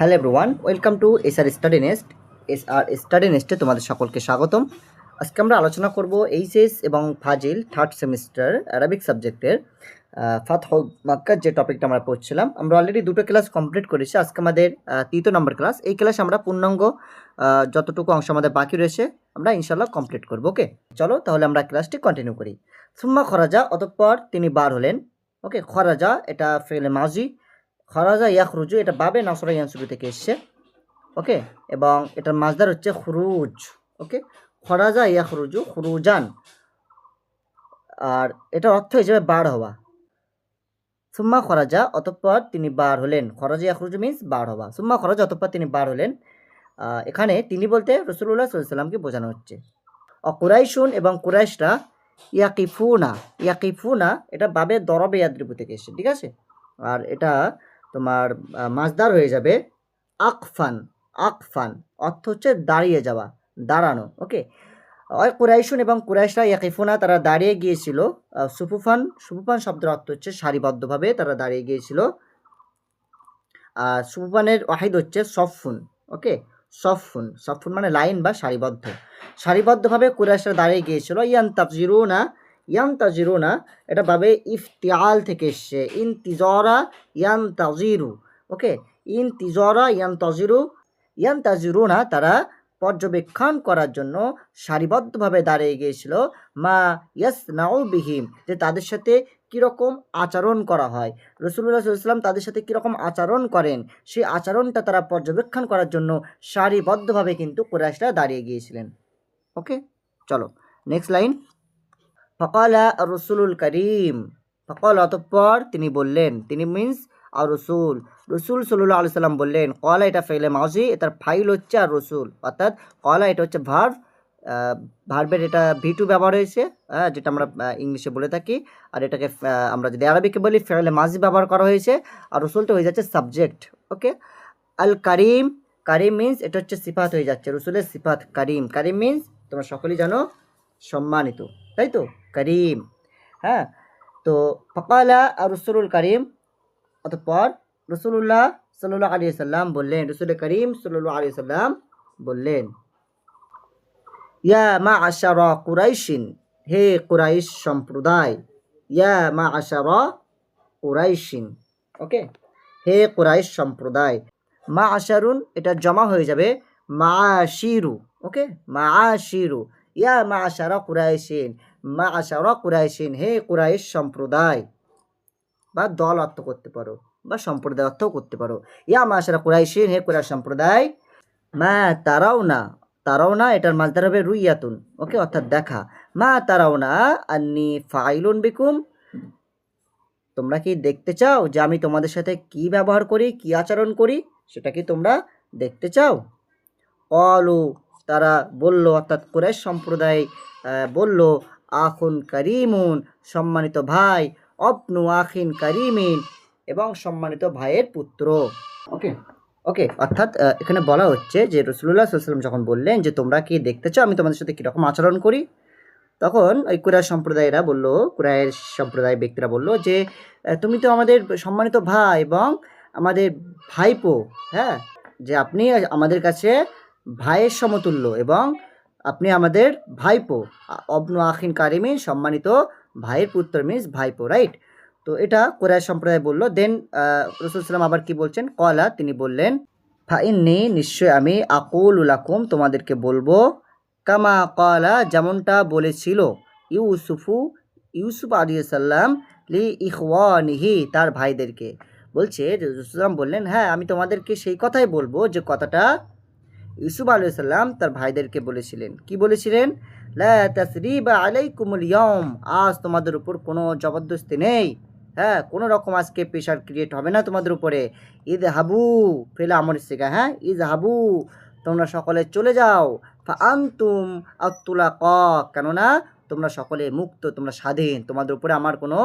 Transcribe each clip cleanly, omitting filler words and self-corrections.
Hello everyone, welcome to SR study nest. SR study নেস্টে তোমাদের সকলকে স্বাগতম। আজকে আমরা আলোচনা করব এইচএস এবং ফাজিল থার্ড সেমিস্টার অ্যারাবিক সাবজেক্টের ফাতহ মাক্কার যে টপিকটা আমরা পড়ছিলাম। আমরা অলরেডি দুটো ক্লাস কমপ্লিট করেছি, আজকে আমাদের তৃতীয় নম্বর ক্লাস। এই ক্লাসে আমরা পূর্ণাঙ্গ যতটুকু অংশ আমাদের বাকি রয়েছে আমরা ইনশাল্লাহ কমপ্লিট করবো। ওকে, চলো তাহলে আমরা ক্লাসটি কন্টিনিউ করি। সুম্মা খরাজা, অতঃপর তিনি বার হলেন। ওকে, খরাজা এটা ফেলে মাজি, খরাজা ইয়াখরুজু এটা বাবে নাসরা ইয়ানসুবু থেকে এসছে। ওকে, এবং এটার মাজদার হচ্ছে খুরুজ। ওকে, খরাজা ইয়াখরুজু খুরুজান, আর এটার অর্থ হিসেবে বার হওয়া। সুম্মা খরাজা, অতঃপর তিনি বার হলেন। খরাজা ইয়াখরুজু মিন্স বার হওয়া। সুম্মা খরাজা, অতঃপর তিনি বার হলেন। এখানে তিনি বলতে রাসূলুল্লাহ সাল্লাল্লাহু আলাইহি ওয়াসাল্লামকে বোঝানো হচ্ছে। কুরাইশুন এবং কুরাইশরা ইয়াকিফুনা, ইয়াকিফুনা এটা বাবে দরবে ইয়াদ্রিবু থেকে এসছে, ঠিক আছে। আর এটা তোমার মাজদার হয়ে যাবে আকফান। আকফান অর্থ হচ্ছে দাঁড়িয়ে যাওয়া, দাঁড়ানো। ওকে, কুরাইশুন এবং কুরাইশরা ইয়াকিফুনা তারা দাঁড়িয়ে গিয়েছিল। সুফুফান, সুফুফান শব্দের অর্থ হচ্ছে সারিবদ্ধভাবে তারা দাঁড়িয়ে গিয়েছিল। সুফুফানের ওয়াহিদ হচ্ছে সফুন। ওকে, সফুন, সফুন মানে লাইন বা সারিবদ্ধ। সারিবদ্ধভাবে কুরাইশরা দাঁড়িয়ে গিয়েছিল। ইয়ান্তাজিরুনা, ইয়ান্তাজিরুনা এটা ভাবে ইফতিয়াল থেকে এসছে। ইনতিজরা ইয়ান্তাজিরু। ওকে, ইনতিজরা ইয়ান্তাজিরু, ইয়ান্তাজিরুনা তারা পর্যবেক্ষণ করার জন্য সারিবদ্ধভাবে দাঁড়িয়ে গিয়েছিল। মা ইয়াসনাউ বিহিম যে তাদের সাথে কীরকম আচরণ করা হয়, রাসূলুল্লাহ সাল্লাল্লাহু আলাইহি ওয়াসাল্লাম তাদের সাথে কীরকম আচরণ করেন, সেই আচরণটা তারা পর্যবেক্ষণ করার জন্য সারিবদ্ধভাবে কিন্তু কুরাইশরা দাঁড়িয়ে গিয়েছিলেন। ওকে, চলো নেক্সট লাইন। ফকালা রসুলুল করিম, ফকাল অতঃপর তিনি বললেন, তিনি মিন্স আর রসুল, রসুল সাল্লাল্লাহু আলাইহি সাল্লাম বললেন। কলা এটা ফেলে মাউজি, এটার ফাইল হচ্ছে আর রসুল, অর্থাৎ কলা এটা হচ্ছে ভার্ব, ভার্বের এটা ভি2 ব্যবহার হয়েছে, যেটা আমরা ইংলিশে বলে থাকি। আর এটাকে আমরা যদি আরবিকে বলি ফেলে মাজি ব্যবহার করা হয়েছে, আর রসুলটা হয়ে যাচ্ছে সাবজেক্ট। ওকে, আল কারিম, কারিম মিন্স এটা হচ্ছে সিফাত হয়ে যাচ্ছে, রসুলের সিফাত কারিম। কারিম মিন্স তোমরা সকলেই জানো সম্মানিত, তাই তো, করিম। হ্যাঁ, তো ফকালা আর রসুলুল করিম, অতঃপর রসুল্লাহ সাল্লাল্লাহু আলাইহি সাল্লাম বললেন, রসুল করিম সাল্লাল্লাহু আলাইহি সাল্লাম বললেন, ইয়া মা আশারা কুরাইশিন, হে কুরাইশ সম্প্রদায়। ইয়া মা আশারা কুরাইশিন, ওকে, হে কুরাইশ সম্প্রদায়। মা আশারুন এটা জমা হয়ে যাবে মা আশিরু। ওকে, মা আশিরু, ইয়া মা আশারা কুরাইশিন, মা আশারা কুরাইশিন হে কুরাইশ সম্প্রদায়, বা দল অর্থ করতে পারো বা সম্প্রদায় অর্থও করতে পারো। ইয়া মা আশারা কুরাইশিন হে কুরাইশ সম্প্রদায়। মা তারাও না, তারাও না এটার মাজদার হবে রুইয়াতুন। ওকে, অর্থাৎ দেখা। মা তারাও না আন্নি ফাইলুন বিকুম, তোমরা কি দেখতে চাও যে আমি তোমাদের সাথে কি ব্যবহার করি, কি আচরণ করি, সেটা কি তোমরা দেখতে চাও? অলু তারা বলল, অর্থাৎ কুরাইশ সম্প্রদায় বলল, আখুন করিমুন সম্মানিত ভাই, অবনু আখিন করিমিন এবং সম্মানিত ভাইয়ের পুত্র। ওকে, ওকে, অর্থাৎ এখানে বলা হচ্ছে যে রাসূলুল্লাহ সাল্লাল্লাহু আলাইহি ওয়াসাল্লাম যখন বললেন যে তোমরা কি দেখতে চাও আমি তোমাদের সাথে কীরকম আচরণ করি, তখন ওই কুরাইশ সম্প্রদায়েরা বলল, কুরাইশ সম্প্রদায় ব্যক্তিরা বলল যে তুমি তো আমাদের সম্মানিত ভাই এবং আমাদের ভাইপো। হ্যাঁ, যে আপনি আমাদের কাছে ভাইয়ের সমতুল্য এবং আপনি আমাদের ভাইপো। অবনু আখিন কারিমিন সম্মানিত ভাইয়ের পুত্র মিন্স ভাইপো, রাইট। তো এটা কুরাইশ সম্প্রদায় বলল। দেন রাসূল সাল্লাম আবার কি বলছেন, কলা তিনি বললেন, ফাইন্নি নিশ্চয় আমি আকুলু লাকুম তোমাদেরকে বলবো, কামা কলা যেমনটা বলেছিল ইউসুফু, ইউসুফ আলাইহিস সালাম লি ইখওয়ানিহি তার ভাইদেরকে। বলছে রাসূল বললেন, হ্যাঁ আমি তোমাদেরকে সেই কথাই বলবো যে কথাটা ইউসুফ আলাইহিস সালাম তার ভাইদেরকে বলেছিলেন। কি বলেছিলেন? লা তাসরিবা আলাইকুমুল ইয়াউম, আজ তোমাদের উপর কোনো জবরদস্তি নেই। হ্যাঁ, কোনো রকম আজকে প্রেশার ক্রিয়েট হবে না তোমাদের উপরে। ঈদ হাবু ফেলে আমর শেখা, হ্যাঁ ঈদ হাবু তোমরা সকলে চলে যাও। ফা আনতুম আতুলাকা, কেননা তোমরা সকলে মুক্ত, তোমরা স্বাধীন, তোমাদের উপরে আমার কোনো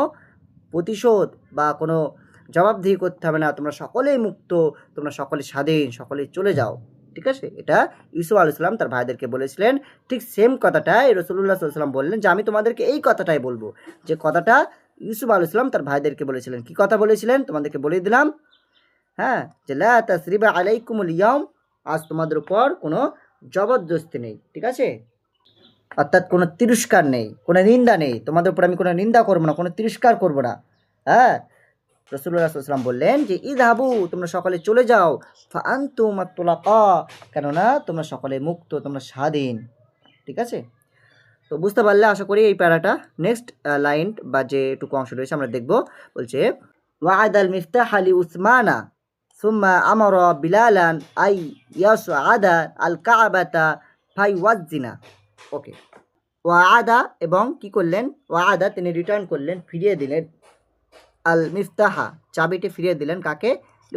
প্রতিশোধ বা কোনো জবাবদিহি করতে হবে না, তোমরা সকলেই মুক্ত, তোমরা সকলে স্বাধীন, সকলে চলে যাও। ঠিক আছে, এটা ইউসুফ আলাইহিস সালাম তার ভাইদেরকে বলেছিলেন। ঠিক সেম কথাটাই রাসূলুল্লাহ সাল্লাল্লাহু আলাইহি ওয়াসাল্লাম বললেন যে আমি তোমাদেরকে এই কথাটাই বলবো, যে কথাটা ইউসুফ আলাইহিস সালাম তার ভাইদেরকে বলেছিলেন। কি কথা বলেছিলেন তোমাদেরকে বলে দিলাম, হ্যাঁ, যে লা তাসরিবা আলাইকুমুল ইয়াউম, আজ তোমাদের উপর কোনো জবরদস্তি নেই, ঠিক আছে, অর্থাৎ কোনো তিরস্কার নেই, কোনো নিন্দা নেই, তোমাদের উপর আমি কোনো নিন্দা করবো না, কোনো তিরস্কার করবো না। হ্যাঁ, রাসূলুল্লাহ সাল্লাল্লাহু আলাইহি ওয়াসাল্লাম বললেন যে ইযহাবু, তোমরা সকলে চলে যাও, ফাআনতুম আত-তুলাকা, কেননা তোমরা সকলে মুক্ত, তোমরা স্বাধীন, ঠিক আছে। তো বুঝতে পারলে আশা করি এই প্যারাটা। নেক্সট লাইন বা যেটুকু অংশ রয়েছে আমরা দেখব। বলছে ওয়া'আদাল মিফতাহ আলি উসমানা সুম্মা আমারা বিলালান আই ইয়াসআদা আল কা'বাতা ফাইওয়াজ্জিনা। ওকে, ওয়া'আদা এবং কি করলেন, ওয়া'আদা তিনি রিটার্ন করলেন, ফিরিয়ে দিলেন, আল মিফতাহা চাবিটি ফিরিয়ে দিলেন কাকে,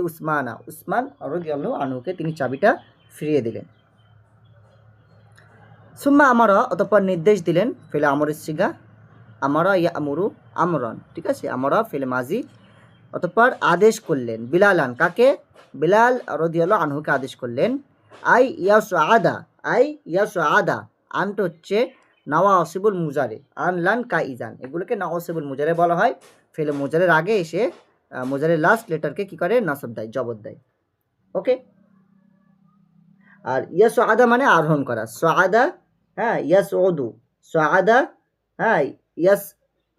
উসমানা, উসমান রাদিয়াল্লাহু আনহুকে তিনি চাবিটা ফিরিয়ে দিলেন। সুম্মা আমারা, অতঃপর নির্দেশ দিলেন, ফেলে আমরের সিগা, আমারা ইয়া আমরু আমরন, ঠিক আছে, আমরা ফেলে মাজি, অতঃপর আদেশ করলেন, বিলালান কাকে, বিলাল রাদিয়াল্লাহু আনহুকে আদেশ করলেন, আই ইয়াসআদা, আই ইয়াসআদা, আনটা হচ্ছে নাওয়াসিবুল মুজারে, আনলান কাইজান, এগুলোকে নাওয়াসিবুল মুজারে বলা হয়। ফেলে মুজারের আগে এসে মুজারের লাস্ট লেটারকে কি করে, নাসব দেয়, জবর দেয়। ওকে, আর ইয়াসআদা মানে আরোহণ করা, সাআদা, হ্যাঁ, ইয়াসউদু, সাআদা, হ্যাঁ,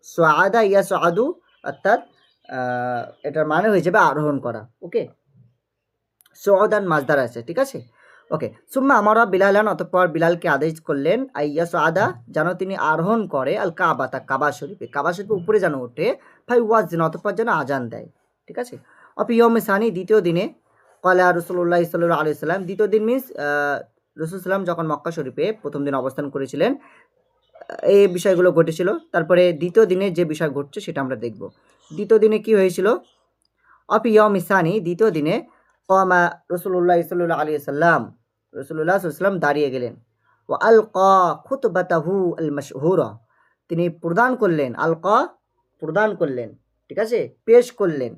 সাআদা ইয়াসআদু, অর্থাৎ এটার মানে হয়ে যাবে আরোহণ করা। ওকে, সুআদান মাজদার আছে, ঠিক আছে। ওকে, সুম্মা আমারা বিলালান, অতঃপর বিলালকে আদেশ করলেন, আইয়া সুআদা, যেন তিনি আরোহণ করে, আল কাবাতা, কাবা শরীফে, কাবা শরীফের উপরে যেন ওঠে, ফাই ওয়াজিন, অতঃপর যেন আজান দেয়, ঠিক আছে। অপি ইয়মে সানি, দ্বিতীয় দিনে, কলা রাসূলুল্লাহ সাল্লাল্লাহু আলাইহি সাল্লাম, দ্বিতীয় দিন মিন্স রাসূল সাল্লাম যখন মক্কা শরীফে প্রথম দিন অবস্থান করেছিলেন, এই বিষয়গুলো ঘটেছিল। তারপরে দ্বিতীয় দিনে যে বিষয় ঘটছে সেটা আমরা দেখব। দ্বিতীয় দিনে কি হয়েছিল, অপি ইয়মে সানি, দ্বিতীয় দিনে, কামা রাসূলুল্লাহ সাল্লাল্লাহু আলাইহি সাল্লাম, রাসূলুল্লাহ সাল্লাল্লাহু আলাইহি ওয়াসাল্লাম দাঁড়িয়ে গেলেন, ওয়া আলকা খুতবাতাহু আল মাশহুরা, তিনি প্রদান করলেন, আলকা প্রদান করলেন, ঠিক আছে, পেশ করলেন,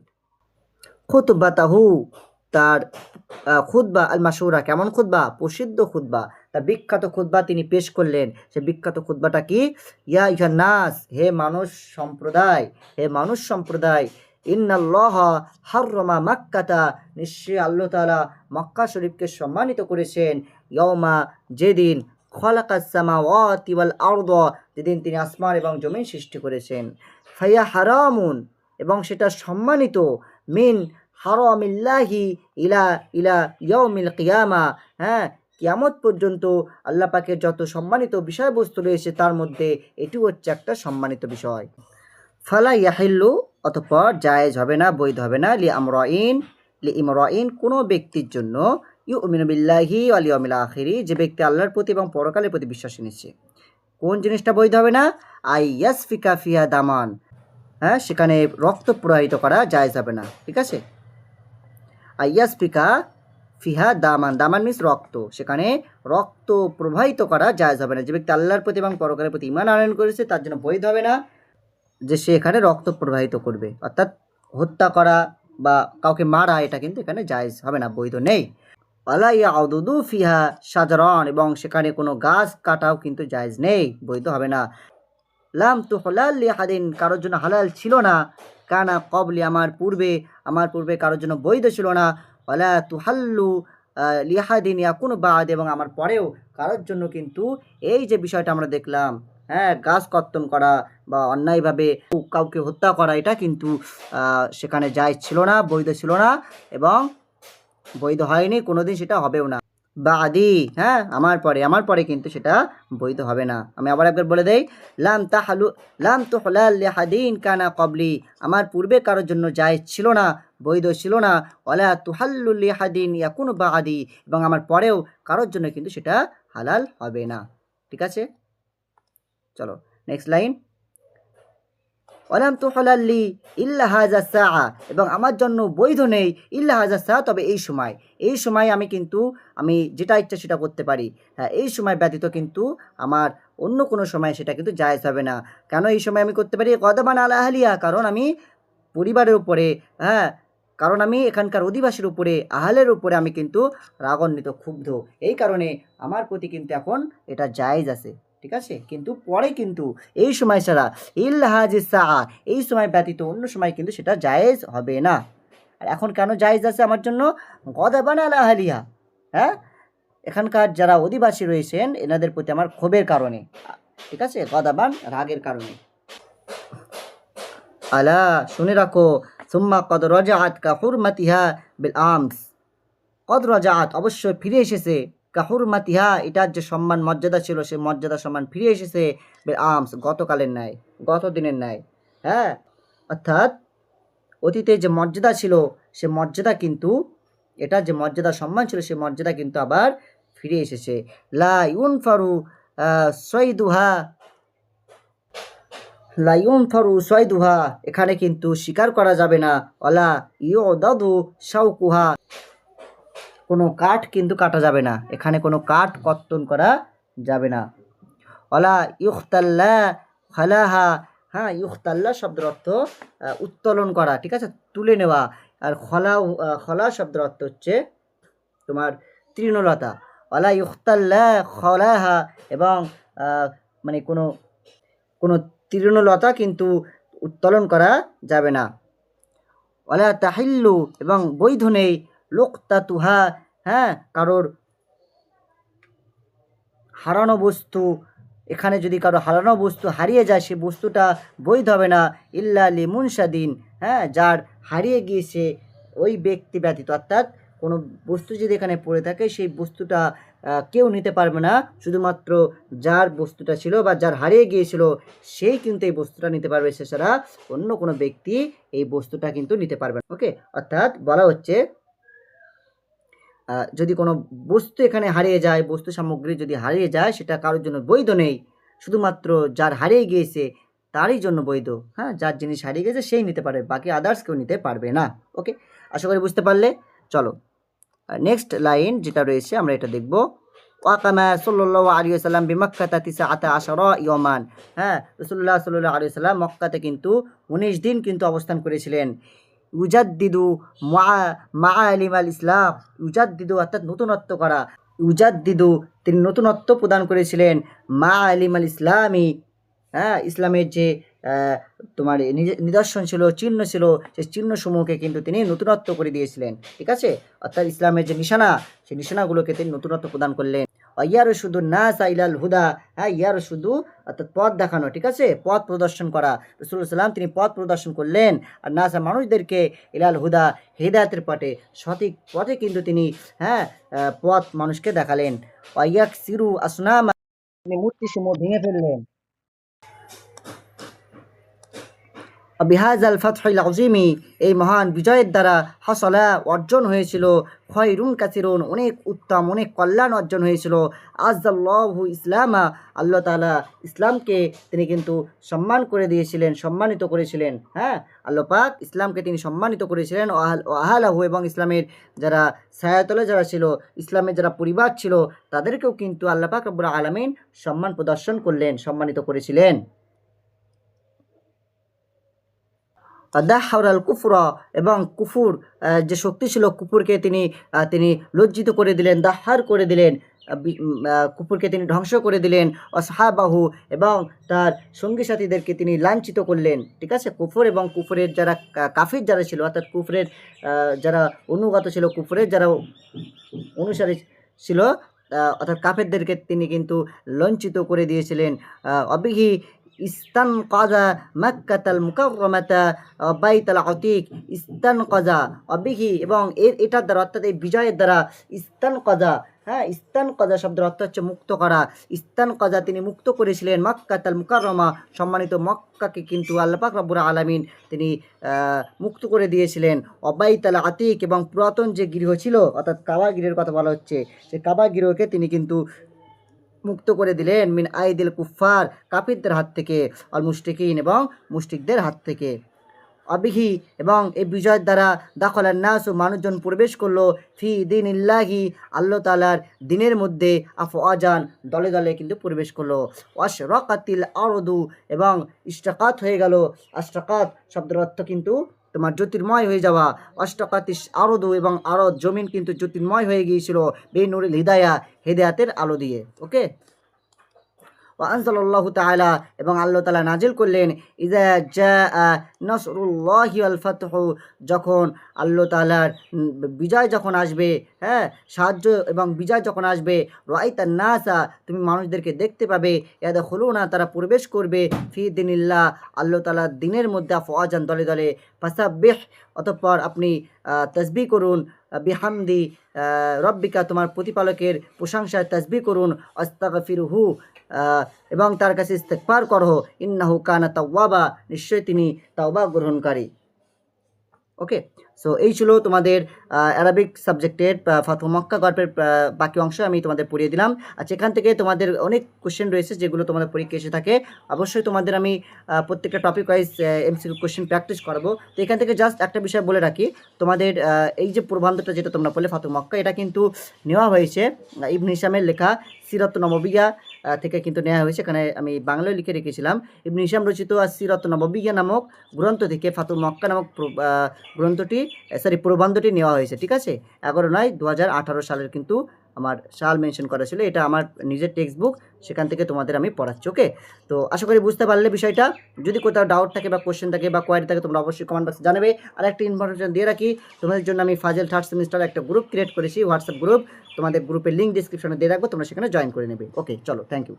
খুতবাতাহু তার খুতবা, আল মাশহুরা কেমন খুতবা, প্রসিদ্ধ খুতবা, তার বিখ্যাত খুতবা তিনি পেশ করলেন। সে বিখ্যাত খুতবাটা কি, ইয়া আইয়ুহান নাস, হে মানুষ সম্প্রদায়, হে মানুষ সম্প্রদায়, ইন্নাল্লাহা হাররামা মাক্কাতা, নিশ্চয়ই আল্লাহ তাআলা মক্কা শরীফকে সম্মানিত করেছেন, ইয়াউমা, যেদিন, খালাকাস সামাওয়াতি ওয়াল আরদা, যেদিন তিনি আসমান এবং জমিন সৃষ্টি করেছেন, ফাইয়া হারামুন, এবং সেটা সম্মানিত, মিন হারামিল্লাহি ইলা ইলা ইয়াউমিল কিয়ামা, হ্যাঁ, কিয়ামত পর্যন্ত আল্লাহ পাকের যত সম্মানিত বিষয়বস্তু রয়েছে তার মধ্যে এটি হচ্ছে একটা সম্মানিত বিষয়। ফালা ইয়াহিল্লু, অতঃপর জায়েজ হবে না, বৈধ হবে না, লি ইমরাইন, কোনো ব্যক্তির জন্য, ইউমিনু বিল্লাহি ওয়াল ইয়াউমিল আখিরি, যে ব্যক্তি আল্লাহর প্রতি এবং পরকালের প্রতি বিশ্বাস এনেছে। কোন জিনিসটা বৈধ হবে না, আই ইয়াসফিকা ফিহা দামান, হ্যাঁ, সেখানে রক্ত প্রবাহিত করা জায়েজ হবে না, ঠিক আছে। আই ইয়াসফিকা ফিহা দামান, দামান মিন্স রক্ত, সেখানে রক্ত প্রবাহিত করা জায়েজ হবে না। যে ব্যক্তি আল্লাহর প্রতি এবং পরকালের প্রতি ঈমান আনয়ন করেছে তার জন্য বৈধ হবে না যে সে এখানে রক্ত প্রবাহিত করবে, অর্থাৎ হত্যা করা বা কাউকে মারা, এটা কিন্তু এখানে জায়েজ হবে না, বৈধ নেই। ওয়ালা ইয়াউদুদু ফিহা শাজারান, এবং সেখানে কোনো গাছ কাটাও কিন্তু জায়েজ নেই, বৈধ হবে না। লাম তুহলাল লিহাদিন, কারোর জন্য হালাল ছিল না, কানা কবলি, আমার পূর্বে কারোর জন্য বৈধ ছিল না, ওয়ালা তুহাল্লু লিহাদিন ইয়াকুনু বাদ, এবং আমার পরেও কারোর জন্য কিন্তু এই যে বিষয়টা আমরা দেখলাম, হ্যাঁ, গাছ কর্তন করা বা অন্যায়ভাবে কাউকে হত্যা করা, এটা কিন্তু সেখানে জায়েজ ছিল না, বৈধ ছিল না, এবং বৈধ হয়নি, কোনোদিন সেটা হবেও না। বাদি, হ্যাঁ, আমার পরে কিন্তু সেটা বৈধ হবে না। আমি আবার একবার বলে দেই, লাম তুহলাল লিহাদিন কানা কবলি, আমার পূর্বে কারোর জন্য জায়েজ ছিল না, বৈধ ছিল না, ওয়ালা তুহাল্লু লিহাদিন ইয়াকুনু বাদি, এবং আমার পরেও কারোর জন্য কিন্তু সেটা হালাল হবে না, ঠিক আছে। চলো নেক্সট লাইন, ওয়ালাম তুহলাল্লি ইল্লা হাযা সাআ, এবং আমার জন্য বৈধ নেই, ইল্লা হাযা সাআ, তবে এই সময় আমি যেটা ইচ্ছা সেটা করতে পারি, হ্যাঁ, এই সময় ব্যতীত কিন্তু আমার অন্য কোনো সময় সেটা কিন্তু জায়েজ হবে না। কেন এই সময় আমি করতে পারি, গদাবান আলা আহলিয়া, কারণ আমি পরিবারের উপরে, হ্যাঁ, কারণ আমি এখানকার অধিবাসীর উপরে, আহলের উপরে আমি কিন্তু রাগান্বিত, ক্ষুব্ধ, এই কারণে আমার প্রতি কিন্তু এখন এটা জায়েজ আছে, ঠিক আছে। কিন্তু পরে কিন্তু এই সময় ছাড়া, ইল্লা হাযিস সাআ, এই সময় ব্যতীত অন্য সময় কিন্তু সেটা জায়েজ হবে না। আর এখন কেন জায়েজ আছে আমার জন্য? গদাবান আলা আহলিহা, হ্যাঁ, এখানকার যারা অধিবাসী রয়েছেন এনাদের প্রতি আমার ক্ষোভের কারণে, ঠিক আছে, গদাবান রাগের কারণে। আলা, শুনে রাখো, সুম্মা কদ রাজাআত কা হুরমাতিহা বিল আমস, কদ রাজাআত অবশ্যই ফিরে এসেছে, কা হুরমাতিহা এটার যে সম্মান মর্যাদা ছিল সে মর্যাদা সম্মান ফিরে এসেছে, বিল আমস গতকালের ন্যায়, গত দিনের ন্যায়, হ্যাঁ, অর্থাৎ অতীতে যে মর্যাদা ছিল সে মর্যাদা কিন্তু, এটা যে মর্যাদা সম্মান ছিল সে মর্যাদা কিন্তু আবার ফিরে এসেছে। লা ইউনফারু সয়দুহা, লা ইউনফারু সয়দুহা এখানে কিন্তু শিকার করা যাবে না, ওয়ালা ইউদাদু শাওকুহা কোনো কাঠ কিন্তু কাটা যাবে না, এখানে কোনো কাঠ কর্তন করা যাবে না। ওয়ালা ইউখতাল্লা খালাহা, হ্যাঁ, ইউখতাল্লা শব্দের অর্থ উত্তোলন করা, ঠিক আছে, তুলে নেওয়া। আর খলা শব্দের অর্থ হচ্ছে তোমার তৃণলতা। ওয়ালা ইউখতাল্লা খলাহা, এবং মানে কোনো কোনো তৃণলতা কিন্তু উত্তোলন করা যাবে না। ওয়ালা তাহিল্লু, এবং বৈধ নেই, লুকতাতুহা, হ্যাঁ, কারোর হারানো বস্তু, এখানে যদি কারো হারানো বস্তু হারিয়ে যায় সে বস্তুটা বৈধ হবে না, ইল্লা লিমুনশাদিন, হ্যাঁ, যার হারিয়ে গিয়েছে ওই ব্যক্তি ব্যতীত, অর্থাৎ কোনো বস্তু যদি এখানে পড়ে থাকে সেই বস্তুটা কেউ নিতে পারবে না, শুধুমাত্র যার বস্তুটা ছিল বা যার হারিয়ে গিয়েছিল সেই কিন্তু এই বস্তুটা নিতে পারবে, সেছাড়া অন্য কোনো ব্যক্তি এই বস্তুটা কিন্তু নিতে পারবে না। ওকে, অর্থাৎ বলা হচ্ছে যদি কোনো বস্তু এখানে হারিয়ে যায়, বস্তু সামগ্রী যদি হারিয়ে যায় সেটা কারোর জন্য বৈধ নেই, শুধুমাত্র যার হারিয়ে গিয়েছে তারই জন্য বৈধ, হ্যাঁ, যার জিনিস হারিয়ে গেছে সেই নিতে পারবে, বাকি আদার্স কেউ নিতে পারবে না। ওকে, আশা করি বুঝতে পারলে। চলো নেক্সট লাইন যেটা রয়েছে আমরা এটা দেখব। ওয়াকামা সাল্লাল্লাহু আলাইহি ওয়াসাল্লাম বিমাক্কাতা তিসআতা আশারা ইয়ামান, হ্যাঁ, রাসূলুল্লাহ সাল্লাল্লাহু আলাইহি ওয়াসাল্লাম মক্কাতে কিন্তু 19 দিন কিন্তু অবস্থান করেছিলেন। ইউজাদ্দিদু মাআলিম আল ইসলাম, ইউজাদ্দিদু অর্থাৎ নতুনত্ব করা, ইউজাদ্দিদু তিনি নতুনত্ব প্রদান করেছিলেন, মাআলিম আল ইসলামী, হ্যাঁ, ইসলামের যে তোমার নিদর্শন ছিল, চিহ্ন ছিল, সেই চিহ্নসমূহকে কিন্তু তিনি নতুনত্ব করে দিয়েছিলেন, ঠিক আছে, অর্থাৎ ইসলামের যে নিশানা সেই নিশানাগুলোকে তিনি নতুনত্ব প্রদান করলেন। ইয়ার শুধু নাস ইলাল হুদা, হ্যাঁ, ইয়ার শুধু অর্থাৎ পথ দেখানো, ঠিক আছে, পথ প্রদর্শন করা, রাসূলুল্লাহ সাল্লাম তিনি পথ প্রদর্শন করলেন, আর নাসা মানুষদেরকে ইলাল হুদা হেদায়েতের পথে, সঠিক পথে কিন্তু তিনি, হ্যাঁ, পথ মানুষকে দেখালেন। ওয়াইয়াক সিরু আসনামা, তিনি মূর্তিসমূহ ভেঙে ফেললেন। বিহাজাল ফাতহুল আযীমি, এই মহান বিজয়ের দ্বারা হাসলা অর্জন হয়েছিল, খয়রুন কাসিরুন অনেক উত্তম অনেক কল্যাণ অর্জন হয়েছিল, আযাল্লাহু ইসলামা, আল্লাহ তাআলা ইসলামকে তিনি কিন্তু সম্মান করে দিয়েছিলেন, সম্মানিত করেছিলেন, হ্যাঁ, আল্লাহ পাক ইসলামকে তিনি সম্মানিত করেছিলেন, আহলাহু, এবং ইসলামের যারা ছায়াতলে যারা ছিল, ইসলামের যারা পরিবার ছিল তাদেরকেও কিন্তু আল্লাহ পাক রব্বুল আলামিন সম্মান প্রদর্শন করলেন, সম্মানিত করেছিলেন। দাহরাল কুফরা, এবং কুফুর যে শক্তি ছিল কুফুরকে তিনি তিনি লজ্জিত করে দিলেন, দাহার করে দিলেন, কুফুরকে তিনি ধ্বংস করে দিলেন, অসাহাবাহু, এবং তার সঙ্গী সাথীদেরকে তিনি লাঞ্ছিত করলেন, ঠিক আছে, কুফর এবং কুফরের যারা কাফির যারা ছিল, অর্থাৎ কুফরের যারা অনুগত ছিল, কুফরের যারা অনুসারী ছিল, অর্থাৎ কাফেরদেরকে তিনি কিন্তু লঞ্চিত করে দিয়েছিলেন। অবিহি ইস্তানকাযা মাক্কাতাল মুকাররমাতা বাইতাল আতিক, ইস্তানকাযা অবিহি, এবং এটার দ্বারা অর্থাৎ এই বিজয়ের দ্বারা, ইস্তানকাযা, হ্যাঁ, ইস্তানকাযা শব্দের অর্থ হচ্ছে মুক্ত করা, ইস্তানকাযা তিনি মুক্ত করেছিলেন মাক্কাতাল মুকাররমা, সম্মানিত মক্কাকে কিন্তু আল্লাহ পাক রব্বুল আলামিন তিনি মুক্ত করে দিয়েছিলেন। অবাইতাল আতিক, এবং পুরাতন যে গৃহ ছিল অর্থাৎ কাবা গৃহের কথা বলা হচ্ছে, সেই কাবা গৃহকে তিনি কিন্তু মুক্ত করে দিলেন, মিন আইদিল কুফার, কাফিরদের হাত থেকে, অল মুশরিকিন, এবং মুশরিকদের হাত থেকে। অবিহি, এবং এই বিজয়ের দ্বারা দাখলান নাস, মানুষজন প্রবেশ করলো, ফি দীনিল্লাহি, আল্লাহ তাআলার দিনের মধ্যে, আফওয়াজান, দলে দলে কিন্তু প্রবেশ করলো। ওয়াশরাকাতিল আরদু, এবং ইশরাকাত হয়ে গেল, আশরাকাত শব্দের অর্থ কিন্তু তোমার জ্যোতির্ময় হয়ে যাওয়া, অষ্টকাতিস আরদু, এবং আরদ জমিন কিন্তু জ্যোতির্ময় হয়ে গিয়েছিল, বেনুরুল হিদায়া, হেদায়াতের আলো দিয়ে। ওকে, আনজালাল্লাহু তাআলা এবং আল্লাহ তাআলা নাজিল করলেন ইযা জাআ নাসরুল্লাহি ওয়াল ফাতহু যখন আল্লাহ তাআলার বিজয় যখন আসবে, হ্যাঁ, সাহায্য এবং বিজয় যখন আসবে, রাআইতান নাসা তুমি মানুষদেরকে দেখতে পাবে, ইয়াদখুলুনা তারা প্রবেশ করবে, ফি দিনিল্লাহ আল্লাহ তাআলার দিনের মধ্যে আফওয়াজান দলে দলে, ফাসাব্বিহ অতঃপর আপনি তাসবিহ করুন, বিহামদি রব্বিকা তোমার প্রতিপালকের প্রশংসায় তাসবিহ করুন, আস্তাগফিরুহু এবং তার কাছে ইস্তেগফার করো, ইন্নাহু কানা তাওয়াবা নিশ্চয়ই তিনি তাওবা গ্রহণকারী। ওকে, সো এই ছিল তোমাদের অ্যারাবিক সাবজেক্টের ফাতহু মক্কা গল্পের বাকি অংশ আমি তোমাদের পড়িয়ে দিলাম। আর সেখান থেকে তোমাদের অনেক কোশ্চেন রয়েছে যেগুলো তোমাদের পরীক্ষা এসে থাকে। অবশ্যই তোমাদের আমি প্রত্যেকটা topic wise MCQ question practice করাবো। তো এখান থেকে জাস্ট একটা বিষয় বলে রাখি, তোমাদের এই যে প্রবন্ধটা যেটা তোমরা বললে ফাতহু মক্কা, এটা কিন্তু নেওয়া হয়েছে ইবনে হিশামের লেখা সিরাত নববিয়া থেকে কিন্তু নেওয়া হয়েছে। এখানে আমি বাংলায় লিখে রেখেছিলাম ইবনে হিশাম রচিত সিরাত নববিয়া নামক গ্রন্থ থেকে ফাতহু মক্কা নামক প্রবন্ধটি নেওয়া হয়েছে। ঠিক আছে, 11/9/2018 সালের কিন্তু আমার সাল মেনশন করা ছিল। এটা আমার নিজের টেক্সট বুক, সেখান থেকে তোমাদের আমি পড়াচ্ছি। ওকে, তো আশা করি বুঝতে পারলে বিষয়টা। যদি কোথাও ডাউট থাকে বা কোশ্চেন থাকে বা কোয়ারি থাকে তোমরা অবশ্যই কমেন্ট বক্সে জানাবে। আর একটা ইনফরমেশন দিয়ে রাখি, তোমাদের জন্য আমি ফাজেল থার্ড সেমিস্টার একটা গ্রুপ ক্রিয়েট করেছি, হোয়াটসঅ্যাপ গ্রুপ। তোমাদের গ্রুপের লিঙ্ক ডিসক্রিপশনে দিয়ে রাখবো, তোমরা সেখানে জয়েন করে নেবে। ওকে, চলো, থ্যাংক ইউ।